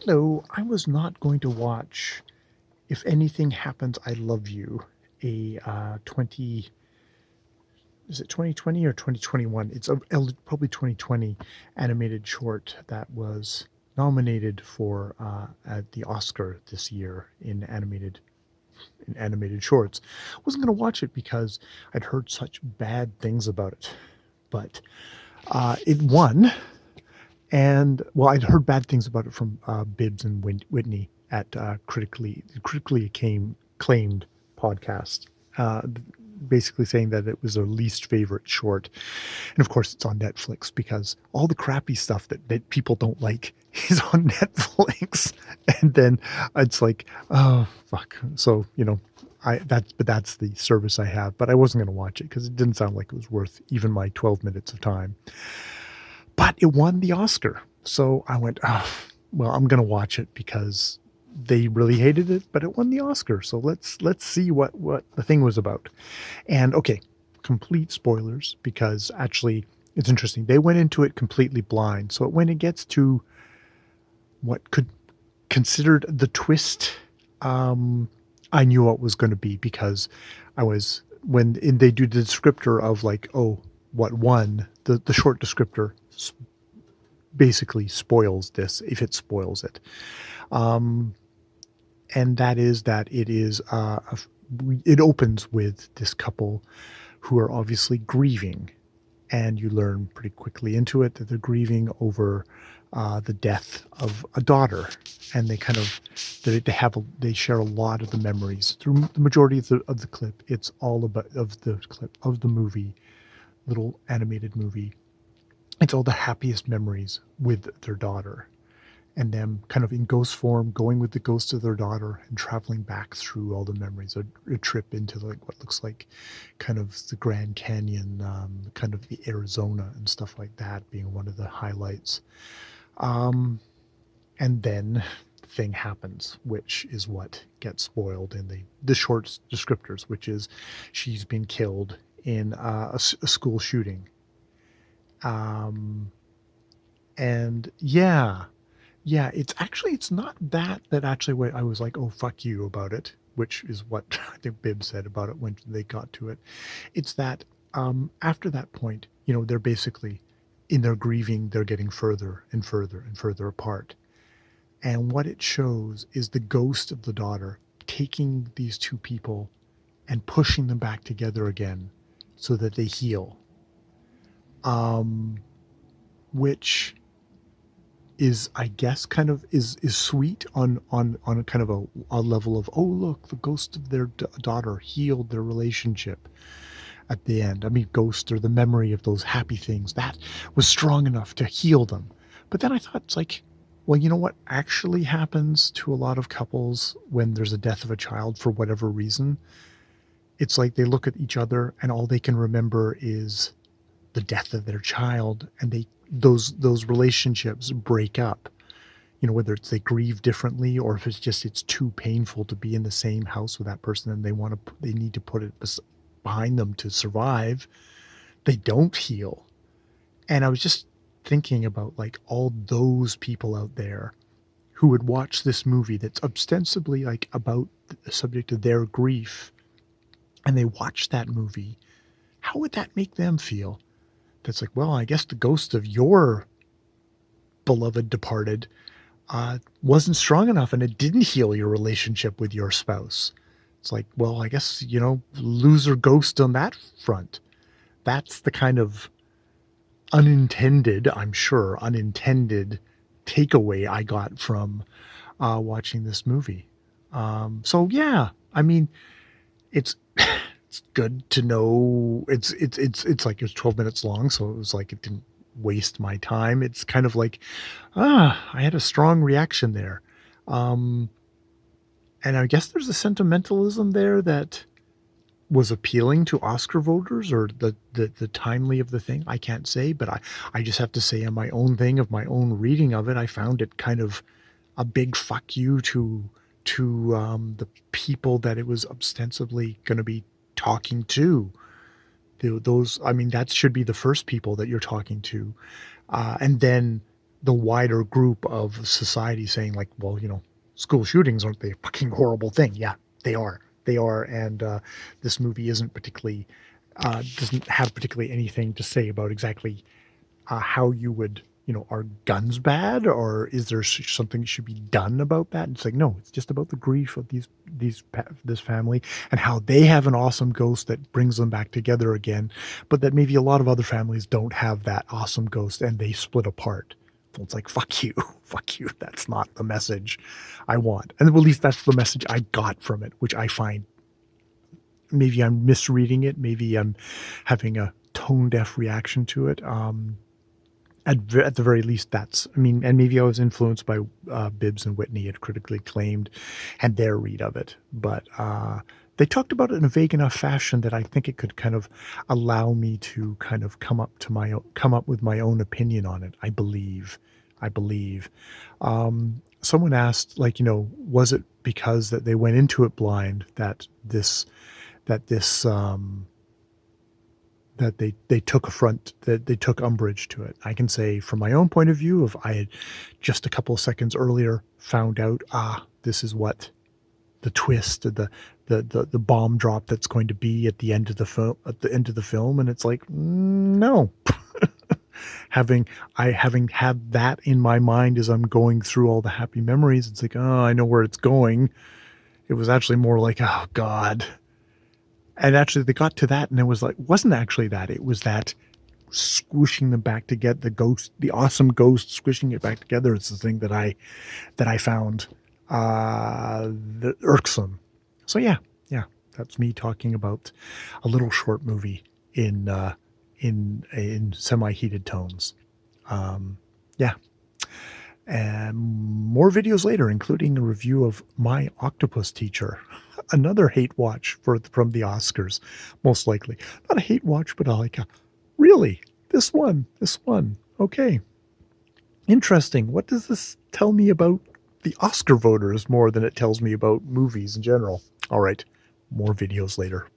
Hello, I was not going to watch If Anything Happens, I Love You, a 20, is it 2020 or 2021? It's probably 2020 animated short that was nominated for at the Oscar this year in animated shorts. I wasn't going to watch it because I'd heard such bad things about it, but it won. And well, I'd heard bad things about it from Bibbs and Whitney at critically acclaimed podcast, basically saying that it was their least favorite short. And of course, it's on Netflix because all the crappy stuff that people don't like is on Netflix. And then it's like, oh fuck. So that's the service I have. But I wasn't going to watch it because it didn't sound like it was worth even my 12 minutes of time. But it won the Oscar. So I went, oh, well, I'm going to watch it because they really hated it, but it won the Oscar. So let's see what the thing was about. And okay, complete spoilers because actually it's interesting. They went into it completely blind. So when it gets to what could considered the twist, I knew what was going to be because they do the descriptor of like, oh, what won, the short descriptor basically spoils this if it spoils it. And that is that it opens with this couple who are obviously grieving, and you learn pretty quickly into it that they're grieving over the death of a daughter, and they share a lot of the memories through the majority of the clip. It's all about of the movie, little animated movie. It's all the happiest memories with their daughter, and them kind of in ghost form going with the ghost of their daughter and traveling back through all the memories. A trip into like what looks like kind of the Grand Canyon, kind of the Arizona and stuff like that being one of the highlights. And then the thing happens, which is what gets spoiled in the short descriptors, which is she's been killed in a school shooting. And it's not that actually what I was like, oh, fuck you about it, which is what I think Bibb said about it when they got to it. It's that after that point, they're basically in their grieving, they're getting further and further and further apart. And what it shows is the ghost of the daughter taking these two people and pushing them back together again so that they heal. Which is, I guess, kind of is sweet on a kind of a level of, oh, look, the ghost of their daughter healed their relationship at the end. I mean, ghost or the memory of those happy things, that was strong enough to heal them. But then I thought, it's like, well, you know what actually happens to a lot of couples when there's a death of a child for whatever reason? It's like they look at each other and all they can remember is the death of their child, and those relationships break up. Whether it's they grieve differently or if it's too painful to be in the same house with that person and they need to put it behind them to survive, they don't heal. And I was just thinking about like all those people out there who would watch this movie that's ostensibly like about the subject of their grief, and they watch that movie. How would that make them feel? That's like, well, I guess the ghost of your beloved departed wasn't strong enough and it didn't heal your relationship with your spouse. It's like, well, I guess, loser ghost on that front. That's the kind of unintended takeaway I got from watching this movie. So yeah, I mean, it's it's good to know. It's like it was 12 minutes long, so it was like it didn't waste my time. It's kind of like, I had a strong reaction there. And I guess there's a sentimentalism there that was appealing to Oscar voters, or the timely of the thing. I can't say, but I just have to say on my own thing of my own reading of it, I found it kind of a big fuck you to the people that it was ostensibly going to be talking to. I mean, that should be the first people that you're talking to. And then the wider group of society saying like, well, you know, school shootings, aren't they a fucking horrible thing? Yeah, they are. They are. And this movie isn't particularly, doesn't have particularly anything to say about exactly how you would, you know, are guns bad, or is there something that should be done about that? And it's like, no, it's just about the grief of this family and how they have an awesome ghost that brings them back together again, but that maybe a lot of other families don't have that awesome ghost and they split apart. So it's like, fuck you, fuck you. That's not the message I want. And at least that's the message I got from it, which I find maybe I'm misreading it. Maybe I'm having a tone deaf reaction to it. At the very least, that's, I mean, and maybe I was influenced by Bibbs and Whitney had critically acclaimed and their read of it. But they talked about it in a vague enough fashion that I think it could kind of allow me to kind of come up with my own opinion on it. I believe. Someone asked, like, you know, was it because that they went into it blind that they took umbrage to it. I can say from my own point of view, if I had just a couple of seconds earlier found out, this is what the twist, the bomb drop that's going to be at the end of the film, and it's like, no. having had that in my mind as I'm going through all the happy memories, it's like, oh, I know where it's going. It was actually more like, oh God. And actually they got to that and it was like, wasn't actually that. It was that squishing them back together, the awesome ghost squishing it back together is the thing that I found irksome. So yeah, that's me talking about a little short movie in semi-heated tones. Yeah. And more videos later, including a review of My Octopus Teacher, another hate watch from the Oscars, most likely. Not a hate watch, but like really, this one, okay, interesting. What does this tell me about the Oscar voters more than it tells me about movies in general? All right, more videos later.